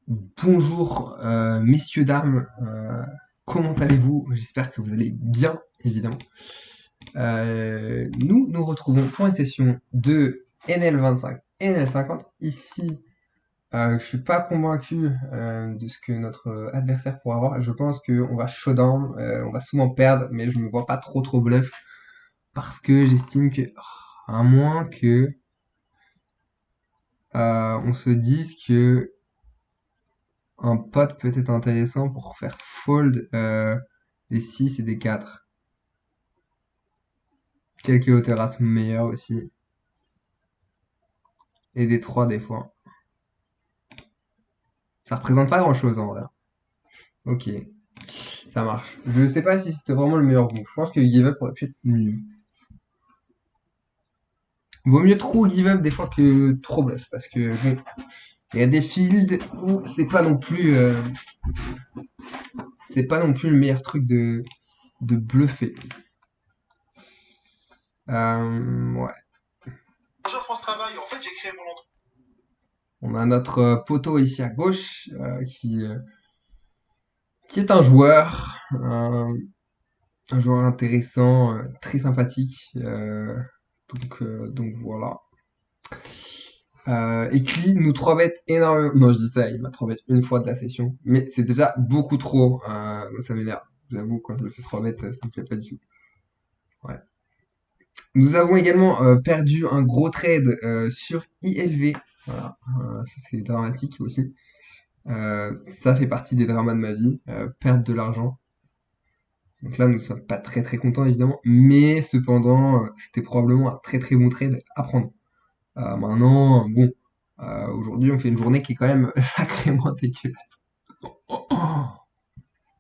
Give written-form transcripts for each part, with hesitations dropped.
Bonjour, messieurs, dames, comment allez-vous? J'espère que vous allez bien, évidemment. Nous nous retrouvons pour une session de NL25, NL50. Ici, je suis pas convaincu de ce que notre adversaire pourra avoir. Je pense qu'on va showdown, on va souvent perdre, mais je me vois pas trop bluff parce que j'estime que, à moins que on se dise que un pot peut être intéressant pour faire fold des 6 et des 4. Quelques hauteurs as meilleures aussi. Et des 3 des fois. Ça représente pas grand chose en vrai. Ok, ça marche. Je sais pas si c'était vraiment le meilleur move. Je pense que give up aurait pu être mieux. Vaut mieux trop give up des fois que trop bluff. Parce que bon, il y a des fields où c'est pas non plus le meilleur truc de bluffer. Ouais. Bonjour France Travail, en fait j'ai créé mon entreprise. On a notre poteau ici à gauche qui est un joueur, un joueur intéressant, très sympathique. Donc voilà. Et qui nous 3 bêtes énormément. Non, je dis ça, il m'a 3 bêtes une fois de la session. Mais c'est déjà beaucoup trop. Ça m'énerve. J'avoue, quand je le fais 3 bêtes, ça me plaît pas du tout. Ouais. Nous avons également perdu un gros trade sur ILV. Voilà. Ça, c'est dramatique aussi. Ça fait partie des dramas de ma vie. Perdre de l'argent. Donc là, nous sommes pas très contents évidemment, mais cependant, c'était probablement un très bon trade à prendre. Maintenant, bon, aujourd'hui, on fait une journée qui est quand même sacrément dégueulasse.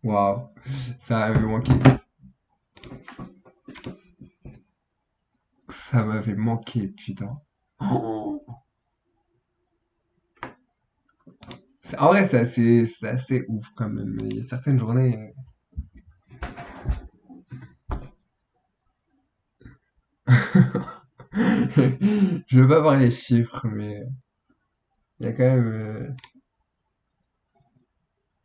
Waouh, ça m'avait manqué. Ça m'avait manqué, putain. Oh. En vrai, c'est assez ouf quand même. Mais il y a certaines journées. Je veux pas parler les chiffres, mais il y a quand même,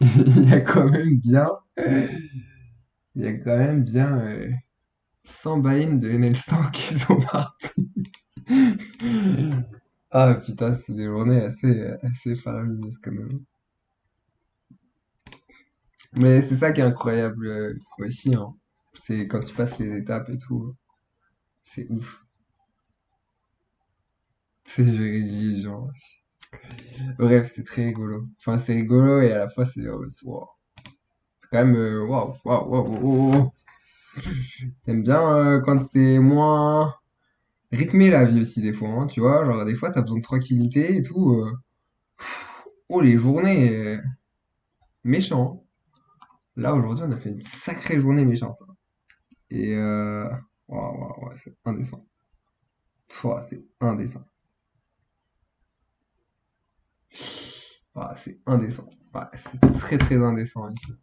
il y a quand même bien, il y a quand même bien 100 buy-in de NL100 qui sont partis. Ah putain, c'est des journées assez faramineuses quand même. Mais c'est ça qui est incroyable aussi, hein. C'est quand tu passes les étapes et tout, c'est ouf. C'est genre. Bref, c'est très rigolo. Enfin, c'est rigolo et à la fois wow. C'est quand même waouh. T'aimes bien quand c'est moins rythmé la vie aussi des fois, hein, tu vois, genre des fois t'as besoin de tranquillité et tout. Oh les journées méchant. Là aujourd'hui on a fait une sacrée journée méchante. Et ouais, c'est indécent. Pouah, c'est indécent. Ah, c'est indécent. Ouais, c'est très indécent ici.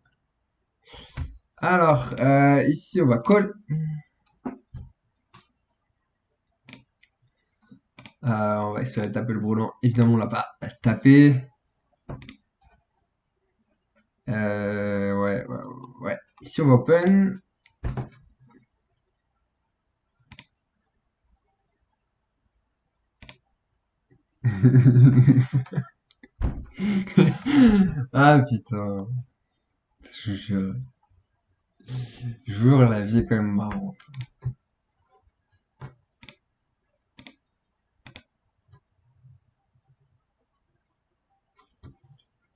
Alors, ici on va call. On va espérer taper le brelan. Évidemment on l'a pas tapé. Ouais. Ici on va open. Ah putain, je jure. Jure, la vie est quand même marrante.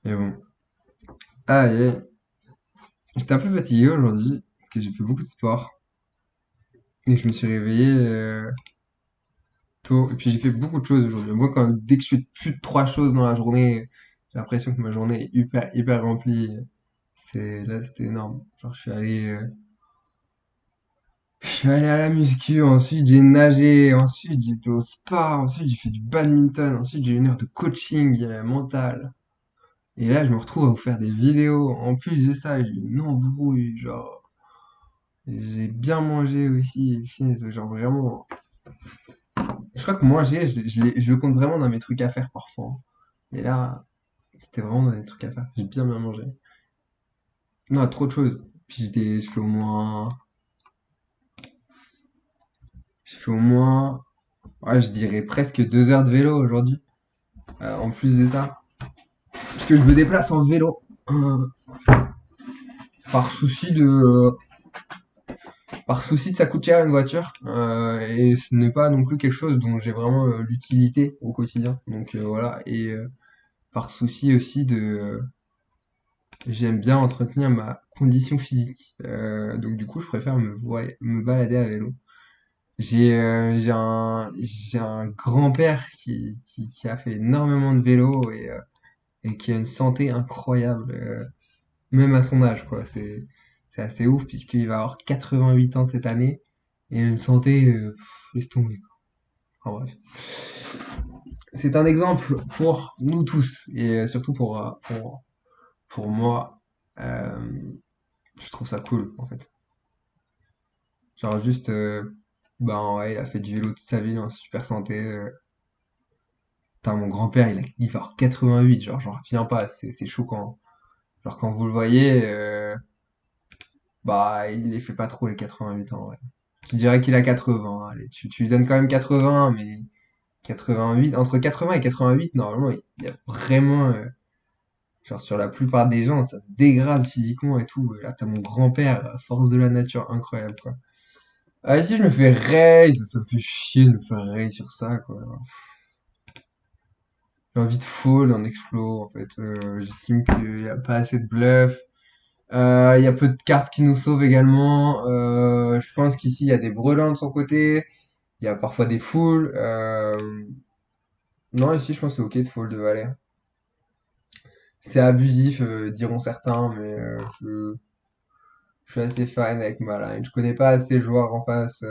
Mais bon. Aïe. J'étais un peu fatigué aujourd'hui parce que j'ai fait beaucoup de sport et je me suis réveillé tôt. Et puis j'ai fait beaucoup de choses aujourd'hui. Moi, dès que je fais plus de 3 choses dans la journée, j'ai l'impression que ma journée est hyper remplie. C'était énorme. Genre, je suis allé à la muscu, ensuite j'ai nagé, ensuite j'étais au spa, ensuite j'ai fait du badminton, ensuite j'ai eu une heure de coaching mental. Et là, je me retrouve à vous faire des vidéos. En plus de ça, j'ai une embrouille, genre. J'ai bien mangé aussi. Punaise, genre vraiment. Je crois que manger, je le compte vraiment dans mes trucs à faire parfois, hein. Mais là, C'était vraiment des trucs à faire. J'ai bien mangé. Non, trop de choses. Puis je fais au moins, ouais, je dirais presque 2 heures de vélo aujourd'hui. En plus de ça, parce que je me déplace en vélo. Euh, par souci de, par souci de ça coûte cher une voiture. Et ce n'est pas non plus quelque chose dont j'ai vraiment l'utilité au quotidien. Donc voilà. Et par souci aussi de, j'aime bien entretenir ma condition physique. Donc du coup, je préfère me balader à vélo. J'ai un grand-père qui a fait énormément de vélo et qui a une santé incroyable, même à son âge, quoi. C'est assez ouf puisqu'il va avoir 88 ans cette année et une santé, laisse tomber, quoi. Enfin, bref. C'est un exemple pour nous tous et surtout pour moi. Euh, je trouve ça cool, en fait. Genre juste, ben ouais, il a fait du vélo toute sa vie en super santé. Putain, mon grand-père, il va avoir 88, genre, j'en reviens pas, c'est choquant. Genre, quand vous le voyez, bah, il les fait pas trop les 88 ans, ouais. Je dirais qu'il a 80, allez, tu lui donnes quand même 80, mais 88, entre 80 et 88, normalement, il y a vraiment, genre, sur la plupart des gens, ça se dégrade physiquement et tout. Là, t'as mon grand-père, force de la nature, incroyable, quoi. Ah, ici, je me fais raise, ça me fait chier de me faire raise sur ça, quoi. J'ai envie de fall en explo, en fait. J'estime qu'il n'y a pas assez de bluff. Il y a peu de cartes qui nous sauvent également. Je pense qu'ici, il y a des brelans de son côté. Il y a parfois des foules. Non, ici, je pense que c'est ok de fold de valet. C'est abusif, diront certains, mais je suis assez fine avec ma line. Je connais pas assez le joueur en face.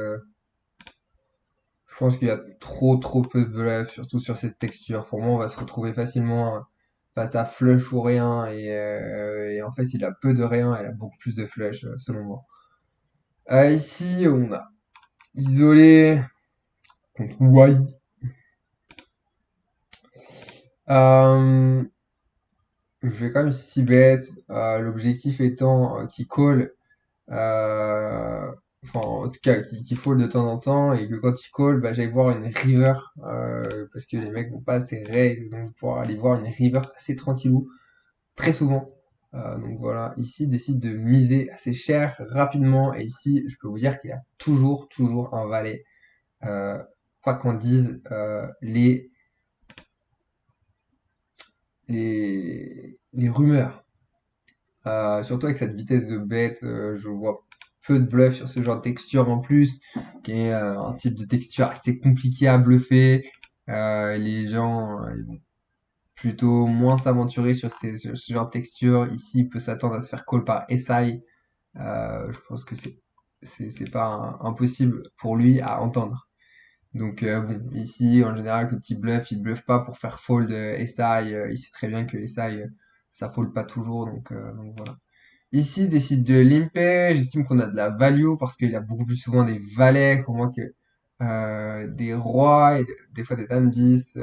Je pense qu'il y a trop peu de bluff, surtout sur cette texture. Pour moi, on va se retrouver facilement face à flush ou rien. Et en fait, il a peu de rien, il a beaucoup plus de flush, selon moi. Ici, on a isolé contre white. Euh, je vais quand même 6 bet. L'objectif étant qu'il call. euh, enfin, en tout cas, qui fold de temps en temps, et que quand il call, bah, j'aille voir une river, parce que les mecs vont pas assez raise, donc pouvoir aller voir une river assez tranquillou, très souvent. Donc voilà, ici, il décide de miser assez cher, rapidement, et ici, je peux vous dire qu'il a toujours un valet. Quoi qu'on dise, les rumeurs, surtout avec cette vitesse de bête, je vois peu de bluff sur ce genre de texture en plus, qui est un type de texture assez compliqué à bluffer. Les gens ils vont plutôt moins s'aventurer sur ce genre de texture. Ici, il peut s'attendre à se faire call par SI. Je pense que c'est pas impossible pour lui à entendre. Donc bon, ici en général quand il bluffe pas pour faire fold SI, il sait très bien que SI ça fold pas toujours donc voilà. Ici il décide de limper, j'estime qu'on a de la value parce qu'il a beaucoup plus souvent des valets pour moi que des rois et des fois des dames 10.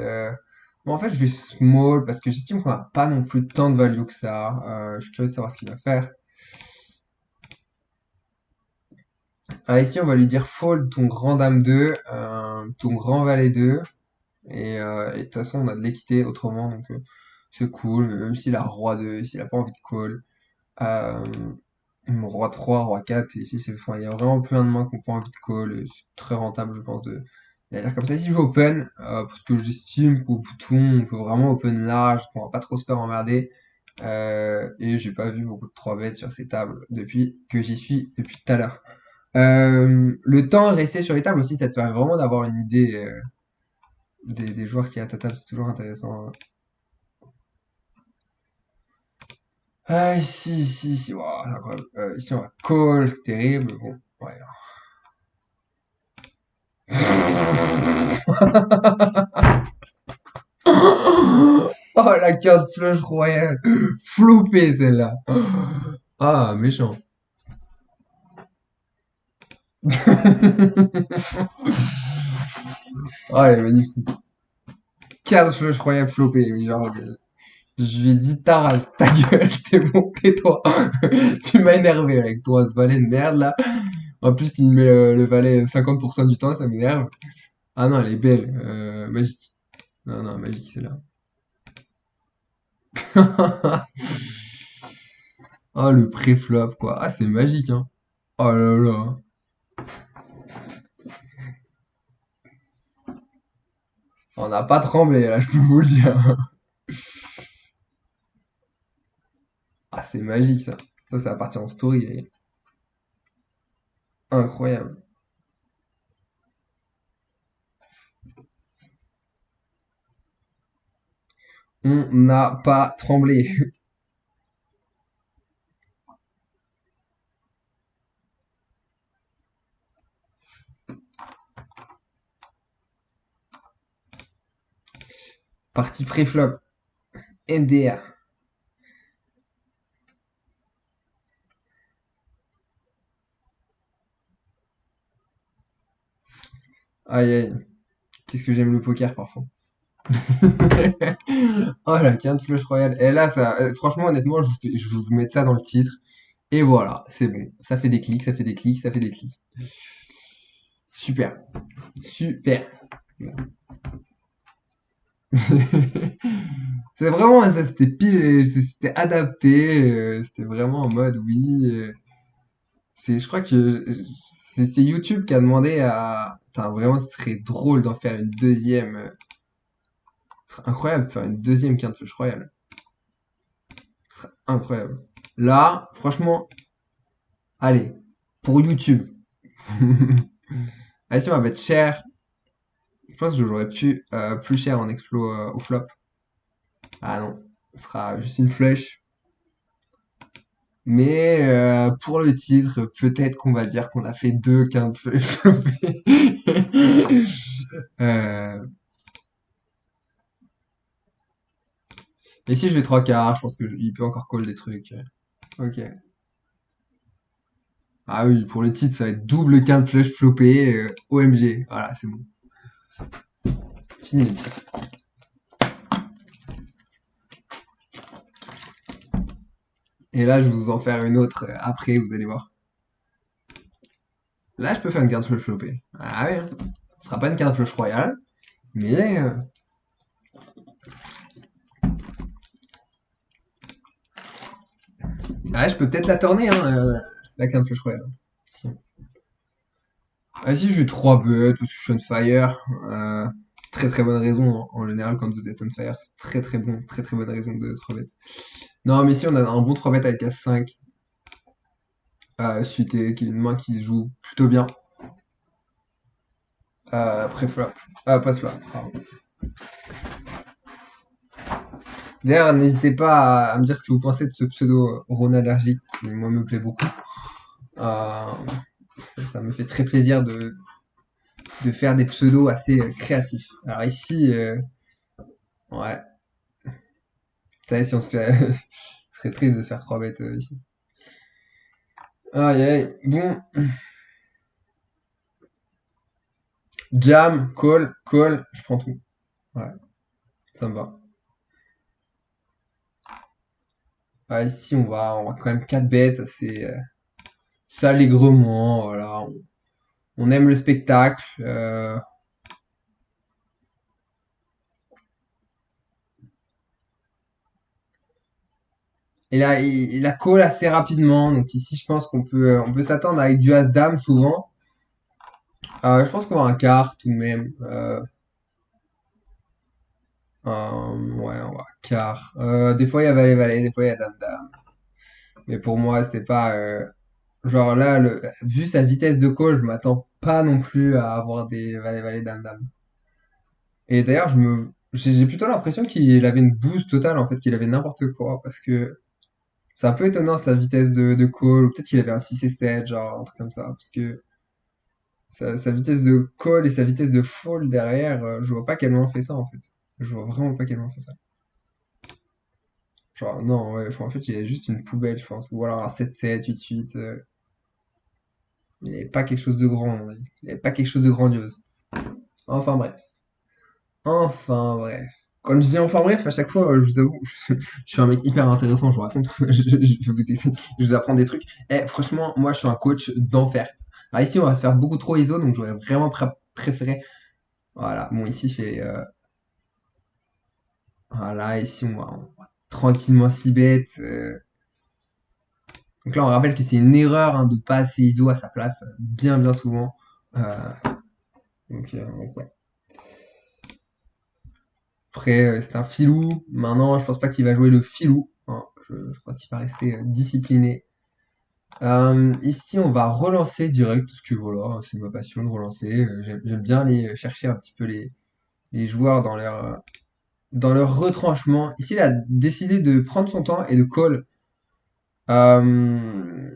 Bon, en fait je vais small parce que j'estime qu'on a pas non plus tant de value que ça. Je suis curieux de savoir ce qu'il va faire. Ici on va lui dire fold ton grand dame 2, ton grand valet 2. Et de toute façon, on a de l'équité autrement, donc c'est cool. Mais même s'il a roi 2, s'il a pas envie de call, euh, roi 3, roi 4, et ici, enfin, il y a vraiment plein de mains qui n'ont pas envie de call, et c'est très rentable, je pense, d'aller comme ça. Ici, je joue open, parce que j'estime qu'au bouton, on peut vraiment open large, qu'on va pas trop se faire emmerder. Et j'ai pas vu beaucoup de 3 bêtes sur ces tables depuis que j'y suis depuis tout à l'heure. Le temps resté sur les tables aussi, ça te permet vraiment d'avoir une idée des joueurs qui est à ta table, c'est toujours intéressant, hein. Ah, ici, wow, c'est incroyable. Ici, on va call, c'est terrible. Bon, ouais. Oh, la carte flush royale. Floupée, celle-là. Ah, méchant. Oh, elle est magnifique. Carte flush royale floppée. Oui, genre, Je lui ai dit ta race, ta gueule, c'est bon, tais-toi. Tu m'as énervé avec toi, ce valet de merde là. En plus, il met le valet 50% du temps, ça m'énerve. Ah non, elle est belle. Magique. Non, non, magique, c'est là. Oh, le pré-flop, quoi. Ah, c'est magique, hein. Oh là là. On n'a pas tremblé, là, je peux vous le dire. Ah, c'est magique, ça. Ça va partir en story, les gars. Incroyable. On n'a pas tremblé. Partie pré-flop. MDR. Aïe, aïe. Qu'est-ce que j'aime le poker, parfois. Oh, la quinte flush royale. Et là, ça, franchement, honnêtement, je vais vous mettre ça dans le titre. Et voilà, c'est bon. Ça fait des clics, ça fait des clics, ça fait des clics. Super. Super. C'est vraiment, ça, c'était pile, c'était adapté, c'était vraiment en mode, oui. Je crois que c'est YouTube qui a demandé à, putain, vraiment, ce serait drôle d'en faire une deuxième. Ce serait incroyable de faire une deuxième quinte flush royale. Ce serait incroyable. Là, franchement, allez, pour YouTube. Allez, si on va mettre cher. Je pense que j'aurais pu plus cher en explo au flop. Ah non, ce sera juste une flush. Mais pour le titre, peut-être qu'on va dire qu'on a fait deux quintes flopées. euh, et si je vais trois quarts, je pense qu'il peut encore call des trucs. Ok. Ah oui, pour le titre, ça va être double quinte flush flopé, OMG. Voilà, c'est bon. Fini. Et là, je vais vous en faire une autre après, vous allez voir. Là, je peux faire une quinte flush flopée. Ah oui, hein. Ce sera pas une quinte flush royale, mais ah, je peux peut-être la tourner, hein, la quinte flush royale. Si. Ah si, j'ai 3 bêtes, parce que je suis on fire. Très très bonne raison, en général, quand vous êtes on fire, c'est très très bon, très très bonne raison de 3 bêtes. Non, mais si, on a un bon 3 bêtes avec As-5, suité, qui est une main qui se joue plutôt bien. Pré-flop. Post-flop, pardon. D'ailleurs, n'hésitez pas à me dire ce que vous pensez de ce pseudo Rhône allergique, qui moi me plaît beaucoup. Euh, ça me fait très plaisir de faire des pseudos assez créatifs. Alors ici, ouais, ça y est, si on se fait, ce serait triste de se faire 3 bêtes ici. Aïe aïe, bon, jam, call, call, je prends tout. Ouais, ça me va. Ouais, ici, on va quand même 4 bêtes, c'est fait allègrement, voilà. On aime le spectacle. Et là, il a call assez rapidement. Donc ici, je pense on peut s'attendre avec du As-Dame souvent. Je pense qu'on va un quart tout de même. Ouais, on va un quart. Des fois, il y a Valet-Valet, des fois, il y a Dame-Dame. Mais pour moi, c'est pas. Genre là, vu sa vitesse de call, je m'attends pas non plus à avoir des Valet-Valet, Dame-Dame. Et d'ailleurs, j'ai plutôt l'impression qu'il avait une boost totale, en fait, qu'il avait n'importe quoi. Parce que c'est un peu étonnant sa vitesse de call, ou peut-être qu'il avait un 6 et 7, genre un truc comme ça. Parce que sa vitesse de call et sa vitesse de fall derrière, je vois pas quel moment fait ça en fait. Je vois vraiment pas quel moment fait ça. Genre, non, ouais, enfin, en fait, il a juste une poubelle, je pense. Ou alors un 7-7, 8-8. Il avait pas quelque chose de grand, à mon avis. Il avait pas quelque chose de grandiose. Enfin bref. Enfin bref. Quand je dis enfin bref, à chaque fois, je vous avoue, je suis un mec hyper intéressant, je vous raconte, je vous apprends des trucs. Eh, franchement, moi, je suis un coach d'enfer. Alors ici, on va se faire beaucoup trop ISO, donc j'aurais vraiment préféré. Voilà, bon, ici, il fait. Voilà, ici, on va tranquillement 6 bêtes. Donc là, on rappelle que c'est une erreur hein, de pas assez ISO à sa place, bien, bien souvent. Euh, donc, ouais. Après, c'est un filou. Maintenant, je pense pas qu'il va jouer le filou, hein. Je pense qu'il va rester discipliné. Ici, on va relancer direct, parce que voilà, c'est ma passion de relancer. J'aime bien aller chercher un petit peu les joueurs dans leur retranchement. Ici, il a décidé de prendre son temps et de call. Euh,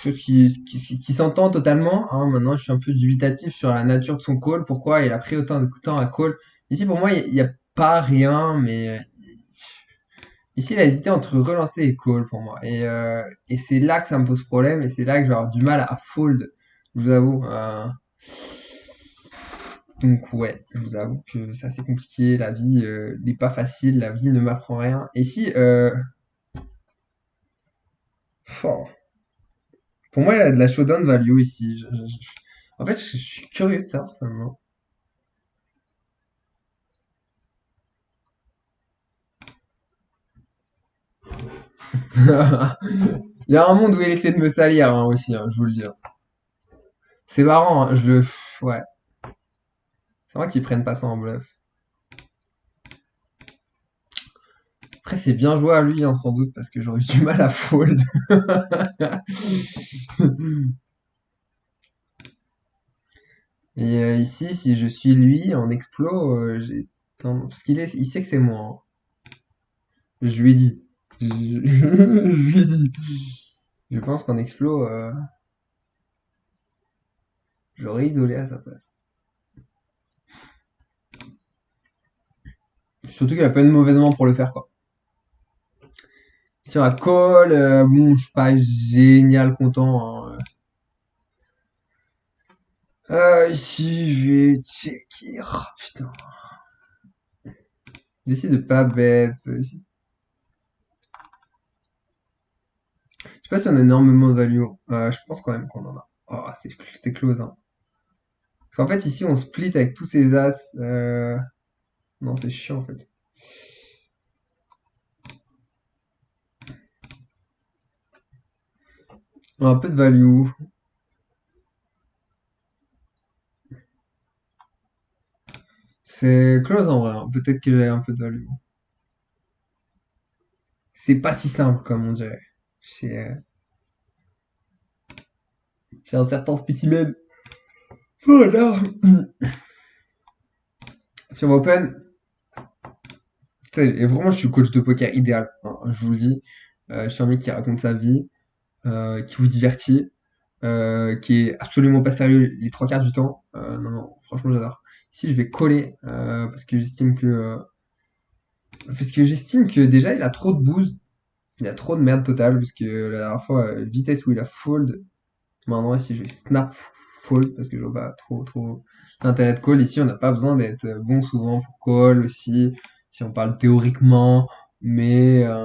Chose qui s'entend totalement, hein. Maintenant, je suis un peu dubitatif sur la nature de son call. Pourquoi il a pris autant de temps à call? Ici, pour moi, il n'y a pas rien, mais ici, il a hésité entre relancer et call pour moi. Et c'est là que ça me pose problème et c'est là que je vais avoir du mal à fold, je vous avoue. Donc ouais, je vous avoue que c'est assez compliqué. La vie n'est pas facile, la vie ne m'apprend rien. Et ici, oh, pour moi, il y a de la showdown value ici. En fait, je suis curieux de savoir ça maintenant. Il y a un monde où il essaie de me salir hein, aussi, hein, je vous le dis, hein. C'est marrant, hein, ouais. C'est vrai qu'ils prennent pas ça en bluff. Après, c'est bien joué à lui, hein, sans doute, parce que j'aurais eu du mal à fold. Et ici, si je suis lui en explo, parce il sait que c'est moi, hein. Je lui ai dit. Je lui ai dit. Je pense qu'en explo, j'aurais isolé à sa place. Surtout qu'il a pas une mauvaise main pour le faire, quoi. Sur la call, bon, je suis pas génial content, hein. Ici, je vais checker. Oh, putain. J'essaie de pas bête. Ici. Je sais pas si on a énormément de value. Je pense quand même qu'on en a. Oh, c'était close, hein. Parce qu'en fait, ici, on split avec tous ces as. Non, c'est chiant, en fait. On a un peu de value. C'est close en vrai, hein. Peut-être qu'il y a un peu de value. C'est pas si simple, comme on dirait. C'est un certain spécimen. Voilà. Si on va open, et vraiment, je suis coach de poker idéal, hein, je vous le dis. Je suis un mec qui raconte sa vie, qui vous divertit, qui est absolument pas sérieux les trois quarts du temps. Non, non, franchement, j'adore. Ici, je vais coller parce que j'estime que déjà, il a trop de bouse, il a trop de merde totale, parce que la dernière fois, vitesse où il a fold. Maintenant, ici, je vais snap fold parce que je vois pas trop l'intérêt de call. Ici, on n'a pas besoin d'être bon souvent pour call aussi, si on parle théoriquement. Mais, euh,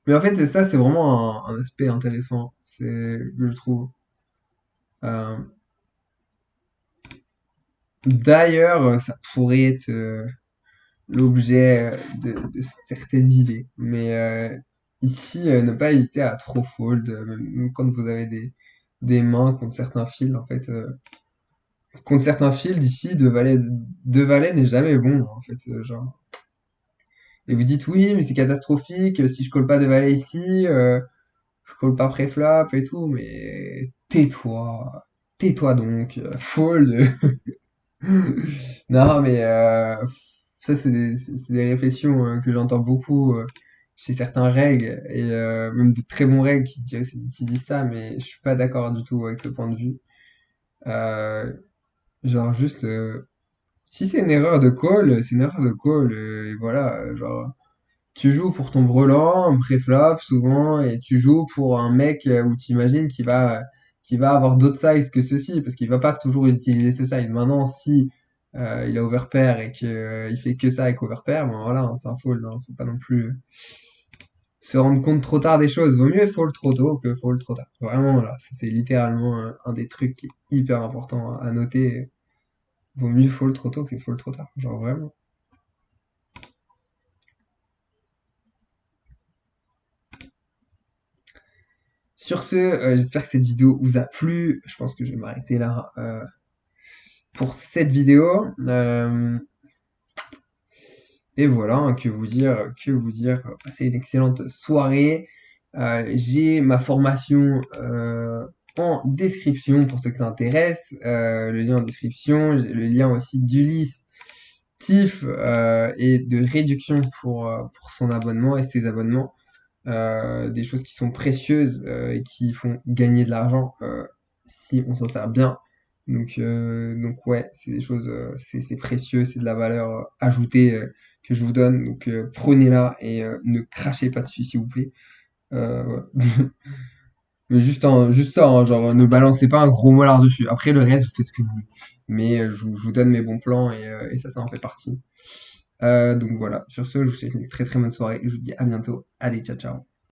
mais en fait, c'est ça, c'est vraiment un aspect intéressant, que je trouve. Euh, D'ailleurs, ça pourrait être l'objet de certaines idées. Mais ici, ne pas hésiter à trop fold, même quand vous avez des mains contre certains fils, en fait. Contre certains fields ici, deux valets n'est jamais bon, en fait, genre. Et vous dites oui, mais c'est catastrophique, si je colle pas de valet ici, je colle pas préflop et tout, mais tais-toi donc, fold. Non, mais ça c'est des réflexions que j'entends beaucoup chez certains règles et même de très bons règles qui disent ça, mais je suis pas d'accord du tout avec ce point de vue. Euh, genre juste si c'est une erreur de call, c'est une erreur de call. Et voilà, genre, tu joues pour ton brelan, un préflop souvent, et tu joues pour un mec où tu imagines qu'il va avoir d'autres sizes que ceci, parce qu'il va pas toujours utiliser ce size. Maintenant, si il a overpair et que il fait que ça avec overpair, ben voilà, hein, c'est un fold, hein, faut pas non plus se rendre compte trop tard des choses. Vaut mieux fold trop tôt que fold trop tard. Vraiment, là, c'est littéralement un des trucs qui est hyper important à noter. Vaut mieux fold trop tôt que fold trop tard. Genre vraiment. Sur ce, j'espère que cette vidéo vous a plu. Je pense que je vais m'arrêter là pour cette vidéo. Et voilà, hein, que vous dire, passez une excellente soirée. J'ai ma formation en description pour ceux que ça intéresse. Le lien en description, j'ai le lien aussi d'Ulysse, TIF et de réduction pour son abonnement et ses abonnements. Des choses qui sont précieuses et qui font gagner de l'argent si on s'en sert bien. Donc ouais, c'est des choses, c'est précieux, c'est de la valeur ajoutée que je vous donne. Donc prenez-la et ne crachez pas dessus s'il vous plaît. Ouais. Mais juste ça, hein, genre ne balancez pas un gros molar dessus. Après le reste, vous faites ce que vous voulez. Mais je vous donne mes bons plans et ça en fait partie. Donc voilà, sur ce, je vous souhaite une très très bonne soirée. Je vous dis à bientôt. Allez, ciao ciao.